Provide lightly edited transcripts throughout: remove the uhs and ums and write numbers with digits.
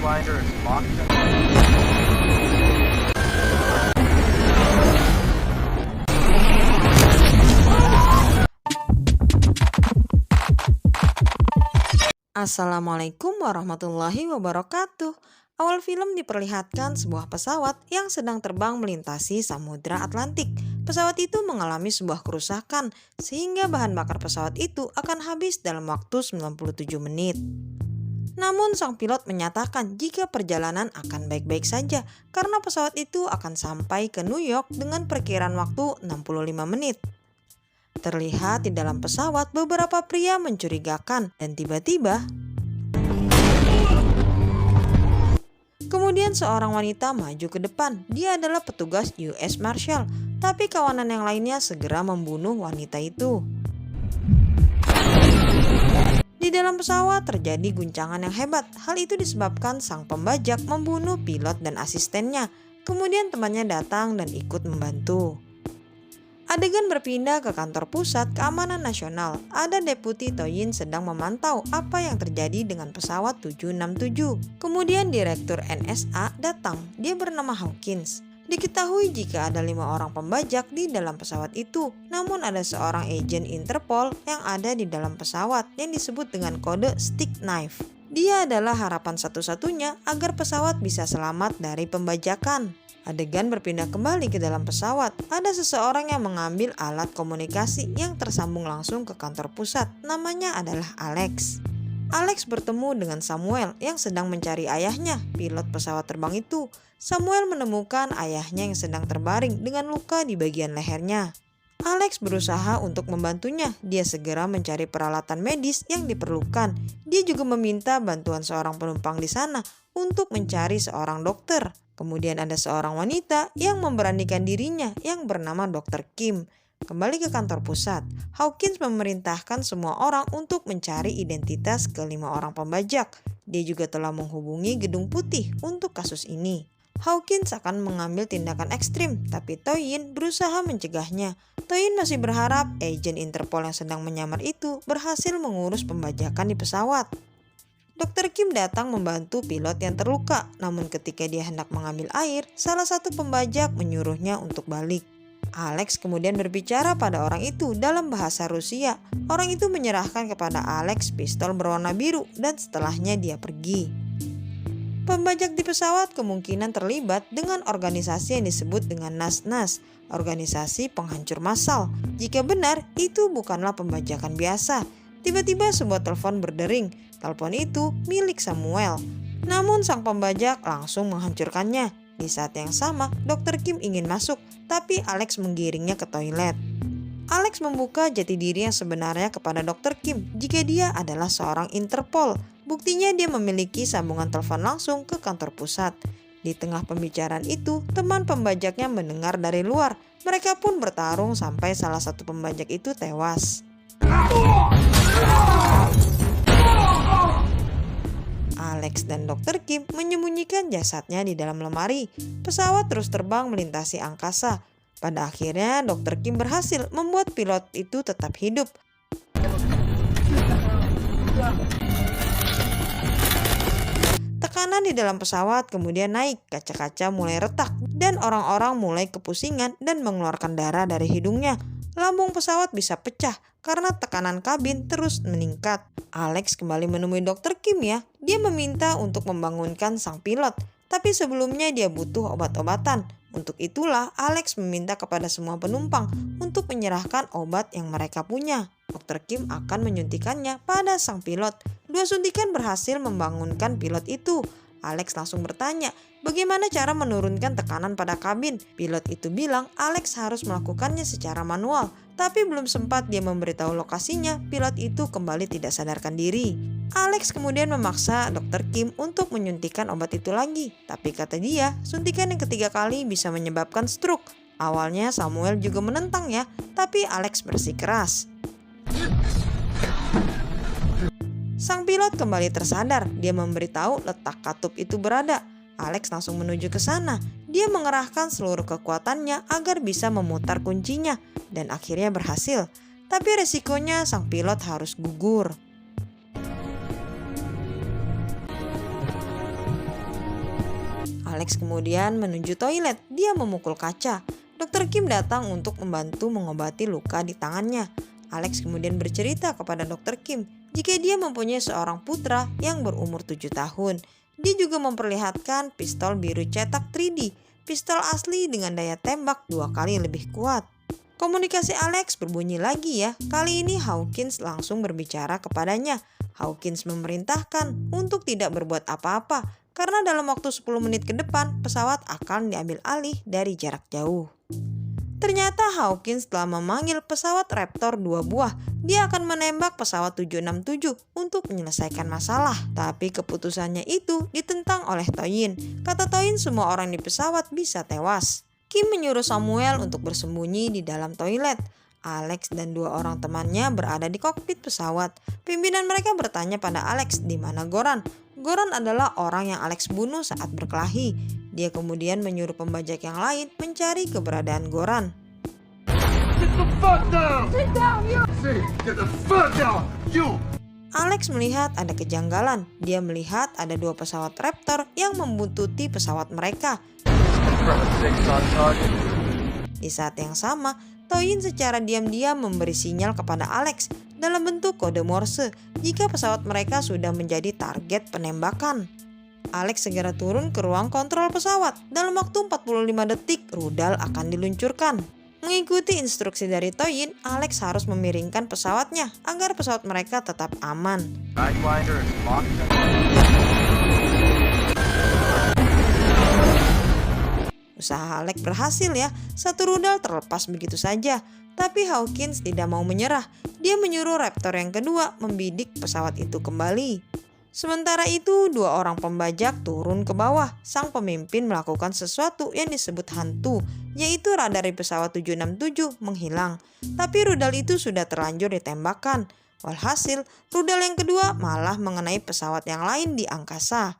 glider is locked. Assalamualaikum warahmatullahi wabarakatuh. Awal film diperlihatkan sebuah pesawat yang sedang terbang melintasi Samudra Atlantik. Pesawat itu mengalami sebuah kerusakan sehingga bahan bakar pesawat itu akan habis dalam waktu 97 menit. Namun sang pilot menyatakan jika perjalanan akan baik-baik saja karena pesawat itu akan sampai ke New York dengan perkiraan waktu 65 menit. Terlihat di dalam pesawat beberapa pria mencurigakan dan tiba-tiba kemudian seorang wanita maju ke depan. Dia adalah petugas US Marshal, tapi kawanan yang lainnya segera membunuh wanita itu. Di dalam pesawat terjadi guncangan yang hebat. Hal itu disebabkan sang pembajak membunuh pilot dan asistennya. Kemudian temannya datang dan ikut membantu. Adegan berpindah ke kantor pusat keamanan nasional. Ada Deputi Toyin sedang memantau apa yang terjadi dengan pesawat 767. Kemudian Direktur NSA datang. Dia bernama Hawkins. Diketahui jika ada 5 orang pembajak di dalam pesawat itu. Namun ada seorang agen Interpol yang ada di dalam pesawat yang disebut dengan kode Stick Knife. Dia adalah harapan satu-satunya agar pesawat bisa selamat dari pembajakan. Adegan berpindah kembali ke dalam pesawat. Ada seseorang yang mengambil alat komunikasi yang tersambung langsung ke kantor pusat. Namanya adalah Alex. Alex bertemu dengan Samuel yang sedang mencari ayahnya, pilot pesawat terbang itu. Samuel menemukan ayahnya yang sedang terbaring dengan luka di bagian lehernya. Alex berusaha untuk membantunya. Dia segera mencari peralatan medis yang diperlukan. Dia juga meminta bantuan seorang penumpang di sana untuk mencari seorang dokter. Kemudian ada seorang wanita yang memberanikan dirinya yang bernama Dr. Kim. Kembali ke kantor pusat, Hawkins memerintahkan semua orang untuk mencari identitas kelima orang pembajak. Dia juga telah menghubungi Gedung Putih untuk kasus ini. Hawkins akan mengambil tindakan ekstrim, tapi Toyin berusaha mencegahnya. Toyin masih berharap agen Interpol yang sedang menyamar itu berhasil mengurus pembajakan di pesawat. Dr. Kim datang membantu pilot yang terluka, namun ketika dia hendak mengambil air, salah satu pembajak menyuruhnya untuk balik. Alex kemudian berbicara pada orang itu dalam bahasa Rusia. Orang itu menyerahkan kepada Alex pistol berwarna biru dan setelahnya dia pergi. Pembajak di pesawat kemungkinan terlibat dengan organisasi yang disebut dengan NAS-NAS, organisasi penghancur massal. Jika benar, itu bukanlah pembajakan biasa. Tiba-tiba sebuah telepon berdering. Telepon itu milik Samuel. Namun sang pembajak langsung menghancurkannya. Di saat yang sama, Dr. Kim ingin masuk, tapi Alex menggiringnya ke toilet. Alex membuka jati diri yang sebenarnya kepada Dr. Kim jika dia adalah seorang Interpol. Buktinya dia memiliki sambungan telepon langsung ke kantor pusat. Di tengah pembicaraan itu, teman pembajaknya mendengar dari luar. Mereka pun bertarung sampai salah satu pembajak itu tewas. Alex dan Dr. Kim menyembunyikan jasadnya di dalam lemari. Pesawat terus terbang melintasi angkasa. Pada akhirnya Dr. Kim berhasil membuat pilot itu tetap hidup. Tekanan di dalam pesawat kemudian naik, kaca-kaca mulai retak, dan orang-orang mulai kepusingan dan mengeluarkan darah dari hidungnya. Lambung pesawat bisa pecah karena tekanan kabin terus meningkat. Alex kembali menemui Dr. Kim ya. Dia meminta untuk membangunkan sang pilot, tapi sebelumnya dia butuh obat-obatan. Untuk itulah Alex meminta kepada semua penumpang untuk menyerahkan obat yang mereka punya. Dr. Kim akan menyuntikannya pada sang pilot. 2 suntikan berhasil membangunkan pilot itu. Alex langsung bertanya, bagaimana cara menurunkan tekanan pada kabin? Pilot itu bilang Alex harus melakukannya secara manual, tapi belum sempat dia memberitahu lokasinya, pilot itu kembali tidak sadarkan diri. Alex kemudian memaksa Dr. Kim untuk menyuntikkan obat itu lagi, tapi kata dia, suntikan yang ketiga kali bisa menyebabkan stroke. Awalnya Samuel juga menentang ya, tapi Alex bersikeras. Sang pilot kembali tersadar. Dia memberitahu letak katup itu berada. Alex langsung menuju ke sana. Dia mengerahkan seluruh kekuatannya agar bisa memutar kuncinya dan akhirnya berhasil. Tapi resikonya sang pilot harus gugur. Alex kemudian menuju toilet. Dia memukul kaca. Dr. Kim datang untuk membantu mengobati luka di tangannya. Alex kemudian bercerita kepada Dr. Kim jika dia mempunyai seorang putra yang berumur 7 tahun. Dia juga memperlihatkan pistol biru cetak 3D, pistol asli dengan daya tembak 2 kali lebih kuat. Komunikasi Alex berbunyi lagi ya. Kali ini Hawkins langsung berbicara kepadanya. Hawkins memerintahkan untuk tidak berbuat apa-apa karena dalam waktu 10 menit ke depan pesawat akan diambil alih dari jarak jauh. Ternyata Hawkins telah memanggil pesawat Raptor 2 buah. Dia akan menembak pesawat 767 untuk menyelesaikan masalah. Tapi keputusannya itu ditentang oleh Toyin. Kata Toyin, semua orang di pesawat bisa tewas. Kim menyuruh Samuel untuk bersembunyi di dalam toilet. Alex dan 2 orang temannya berada di kokpit pesawat. Pimpinan mereka bertanya pada Alex di mana Goran. Goran adalah orang yang Alex bunuh saat berkelahi. Dia kemudian menyuruh pembajak yang lain mencari keberadaan Goran. Get the fuck down! Sit down, you! Say, get the fuck down, you! Alex melihat ada kejanggalan. Dia melihat ada 2 pesawat Raptor yang membuntuti pesawat mereka. Di saat yang sama, Toyin secara diam-diam memberi sinyal kepada Alex dalam bentuk kode Morse jika pesawat mereka sudah menjadi target penembakan. Alex segera turun ke ruang kontrol pesawat. Dalam waktu 45 detik, rudal akan diluncurkan. Mengikuti instruksi dari Toyin, Alex harus memiringkan pesawatnya agar pesawat mereka tetap aman. Usaha Alex berhasil ya, 1 rudal terlepas begitu saja. Tapi Hawkins tidak mau menyerah. Dia menyuruh Raptor yang kedua membidik pesawat itu kembali. Sementara itu 2 orang pembajak turun ke bawah. Sang pemimpin melakukan sesuatu yang disebut hantu, yaitu radar di pesawat 767 menghilang. Tapi rudal itu sudah terlanjur ditembakkan. Walhasil, rudal yang kedua malah mengenai pesawat yang lain di angkasa.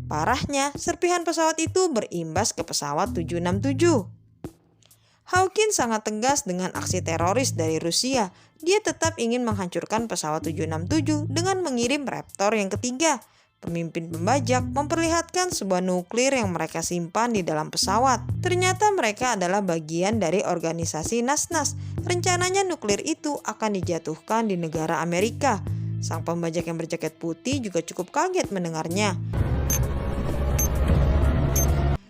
Parahnya, serpihan pesawat itu berimbas ke pesawat 767. Hawkins sangat tegas dengan aksi teroris dari Rusia. Dia tetap ingin menghancurkan pesawat 767 dengan mengirim Raptor yang ketiga. Pemimpin pembajak memperlihatkan sebuah nuklir yang mereka simpan di dalam pesawat. Ternyata mereka adalah bagian dari organisasi NASNAS. Rencananya nuklir itu akan dijatuhkan di negara Amerika. Sang pembajak yang berjaket putih juga cukup kaget mendengarnya.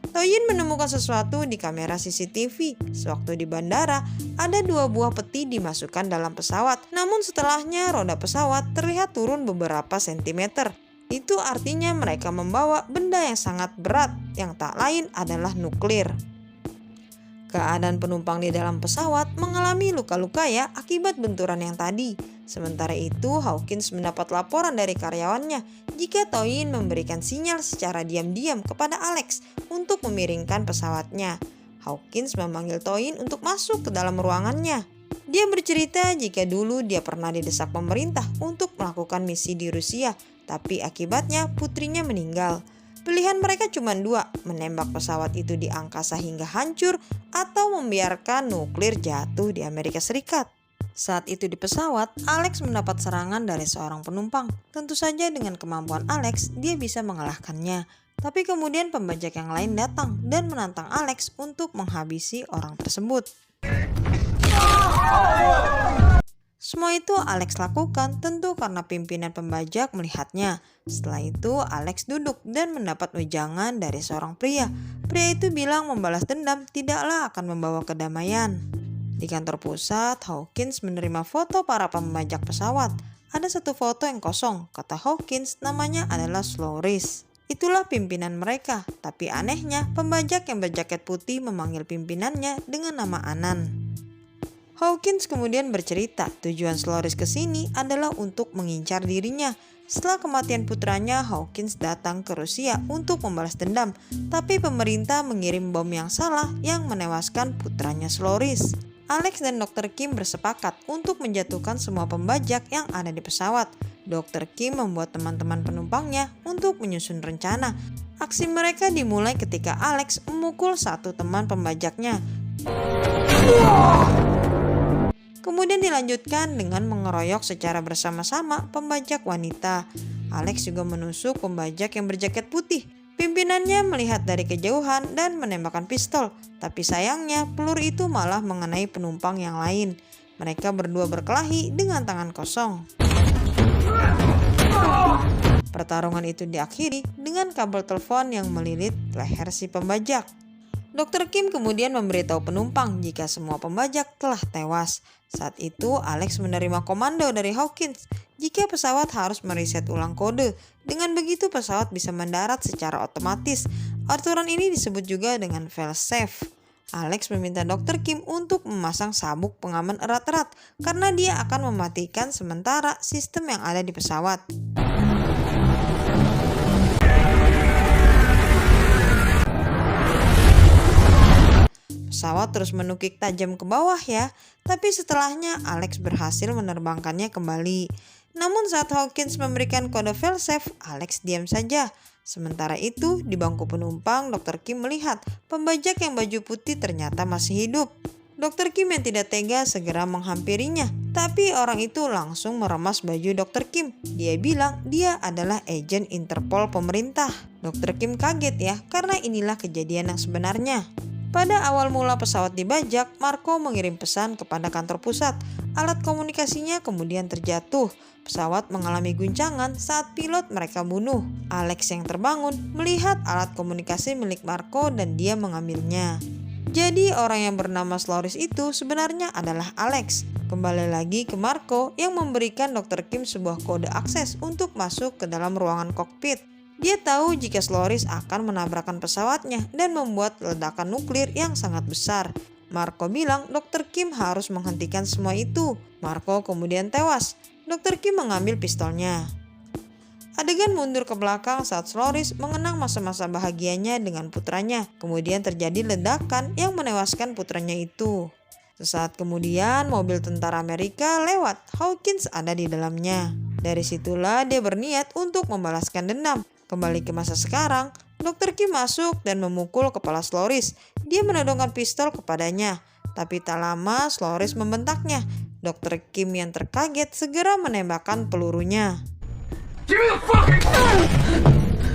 Toyin menemukan sesuatu di kamera CCTV. Sewaktu di bandara, ada 2 buah peti dimasukkan dalam pesawat. Namun setelahnya roda pesawat terlihat turun beberapa sentimeter. Itu artinya mereka membawa benda yang sangat berat, yang tak lain adalah nuklir. Keadaan penumpang di dalam pesawat mengalami luka-luka ya akibat benturan yang tadi. Sementara itu, Hawkins mendapat laporan dari karyawannya jika Toyin memberikan sinyal secara diam-diam kepada Alex untuk memiringkan pesawatnya. Hawkins memanggil Toyin untuk masuk ke dalam ruangannya. Dia bercerita jika dulu dia pernah didesak pemerintah untuk melakukan misi di Rusia, tapi akibatnya putrinya meninggal. Pilihan mereka cuma 2, menembak pesawat itu di angkasa hingga hancur atau membiarkan nuklir jatuh di Amerika Serikat. Saat itu di pesawat, Alex mendapat serangan dari seorang penumpang. Tentu saja dengan kemampuan Alex, dia bisa mengalahkannya. Tapi kemudian pembajak yang lain datang dan menantang Alex untuk menghabisi orang tersebut. Semua itu Alex lakukan tentu karena pimpinan pembajak melihatnya. Setelah itu Alex duduk dan mendapat wejangan dari seorang pria. Pria itu bilang membalas dendam tidaklah akan membawa kedamaian. Di kantor pusat, Hawkins menerima foto para pembajak pesawat. Ada 1 foto yang kosong, kata Hawkins, namanya adalah Sloris. Itulah pimpinan mereka, tapi anehnya pembajak yang berjaket putih memanggil pimpinannya dengan nama Anan. Hawkins kemudian bercerita tujuan Sloris ke sini adalah untuk mengincar dirinya. Setelah kematian putranya, Hawkins datang ke Rusia untuk membalas dendam, tapi pemerintah mengirim bom yang salah yang menewaskan putranya Sloris. Alex dan Dr. Kim bersepakat untuk menjatuhkan semua pembajak yang ada di pesawat. Dr. Kim membuat teman-teman penumpangnya untuk menyusun rencana. Aksi mereka dimulai ketika Alex memukul 1 teman pembajaknya. Kemudian dilanjutkan dengan mengeroyok secara bersama-sama pembajak wanita. Alex juga menusuk pembajak yang berjaket putih. Pimpinannya melihat dari kejauhan dan menembakkan pistol, tapi sayangnya peluru itu malah mengenai penumpang yang lain. Mereka berdua berkelahi dengan tangan kosong. Pertarungan itu diakhiri dengan kabel telepon yang melilit leher si pembajak. Dr. Kim kemudian memberitahu penumpang jika semua pembajak telah tewas. Saat itu Alex menerima komando dari Hawkins jika pesawat harus mereset ulang kode. Dengan begitu pesawat bisa mendarat secara otomatis. Aturan ini disebut juga dengan fail-safe. Alex meminta Dr. Kim untuk memasang sabuk pengaman erat-erat karena dia akan mematikan sementara sistem yang ada di pesawat. Pesawat terus menukik tajam ke bawah ya, tapi setelahnya Alex berhasil menerbangkannya kembali. Namun saat Hawkins memberikan kode fail-safe, Alex diam saja. Sementara itu, di bangku penumpang, Dr. Kim melihat pembajak yang baju putih ternyata masih hidup. Dr. Kim yang tidak tega segera menghampirinya, tapi orang itu langsung meremas baju Dr. Kim. Dia bilang dia adalah agen Interpol pemerintah. Dr. Kim kaget ya, karena inilah kejadian yang sebenarnya. Pada awal mula pesawat dibajak, Marco mengirim pesan kepada kantor pusat. Alat komunikasinya kemudian terjatuh. Pesawat mengalami guncangan saat pilot mereka bunuh. Alex yang terbangun melihat alat komunikasi milik Marco dan dia mengambilnya. Jadi orang yang bernama Sloris itu sebenarnya adalah Alex. Kembali lagi ke Marco yang memberikan Dr. Kim sebuah kode akses untuk masuk ke dalam ruangan kokpit. Dia tahu jika Sloris akan menabrakkan pesawatnya dan membuat ledakan nuklir yang sangat besar. Marco bilang Dr. Kim harus menghentikan semua itu. Marco kemudian tewas. Dr. Kim mengambil pistolnya. Adegan mundur ke belakang saat Sloris mengenang masa-masa bahagianya dengan putranya. Kemudian terjadi ledakan yang menewaskan putranya itu. Sesaat kemudian mobil tentara Amerika lewat. Hawkins ada di dalamnya. Dari situlah dia berniat untuk membalaskan dendam. Kembali ke masa sekarang, Dr. Kim masuk dan memukul kepala Sloris. Dia menodongkan pistol kepadanya, tapi tak lama Sloris membentaknya. Dr. Kim yang terkaget segera menembakkan pelurunya.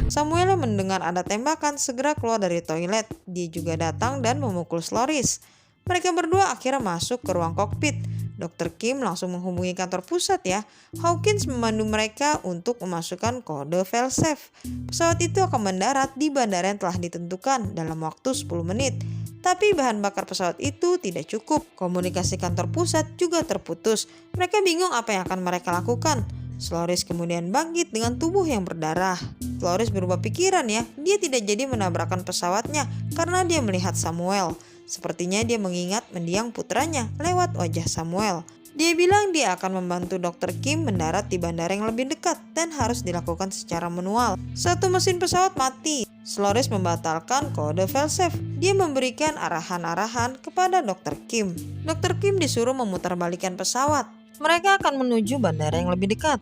Samuel yang mendengar ada tembakan segera keluar dari toilet. Dia juga datang dan memukul Sloris. Mereka berdua akhirnya masuk ke ruang kokpit. Dr. Kim langsung menghubungi kantor pusat ya. Hawkins memandu mereka untuk memasukkan kode fail-safe. Pesawat itu akan mendarat di bandara yang telah ditentukan dalam waktu 10 menit. Tapi bahan bakar pesawat itu tidak cukup. Komunikasi kantor pusat juga terputus. Mereka bingung apa yang akan mereka lakukan. Sloris kemudian bangkit dengan tubuh yang berdarah. Sloris berubah pikiran ya. Dia tidak jadi menabrakkan pesawatnya karena dia melihat Samuel. Sepertinya dia mengingat mendiang putranya lewat wajah Samuel. Dia bilang dia akan membantu Dr. Kim mendarat di bandara yang lebih dekat dan harus dilakukan secara manual. Satu mesin pesawat mati. Sloris membatalkan kode fail-safe. Dia memberikan arahan-arahan kepada Dr. Kim. Dr. Kim disuruh memutarbalikkan pesawat. Mereka akan menuju bandara yang lebih dekat.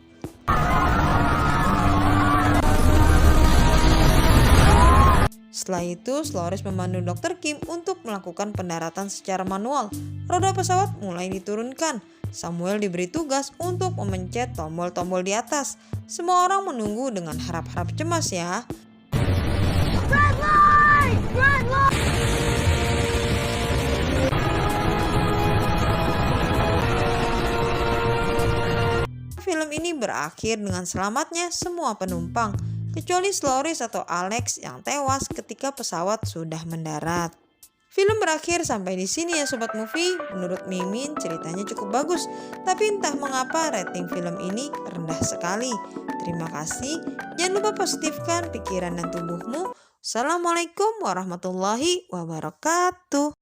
Setelah itu, Sloris memandu Dr. Kim untuk melakukan pendaratan secara manual. Roda pesawat mulai diturunkan. Samuel diberi tugas untuk memencet tombol-tombol di atas. Semua orang menunggu dengan harap-harap cemas ya. Red light! Red light! Film ini berakhir dengan selamatnya semua penumpang, kecuali Sloris atau Alex yang tewas ketika pesawat sudah mendarat. Film berakhir sampai di sini ya Sobat Movie. Menurut Mimin ceritanya cukup bagus, tapi entah mengapa rating film ini rendah sekali. Terima kasih. Jangan lupa positifkan pikiran dan tubuhmu. Assalamualaikum warahmatullahi wabarakatuh.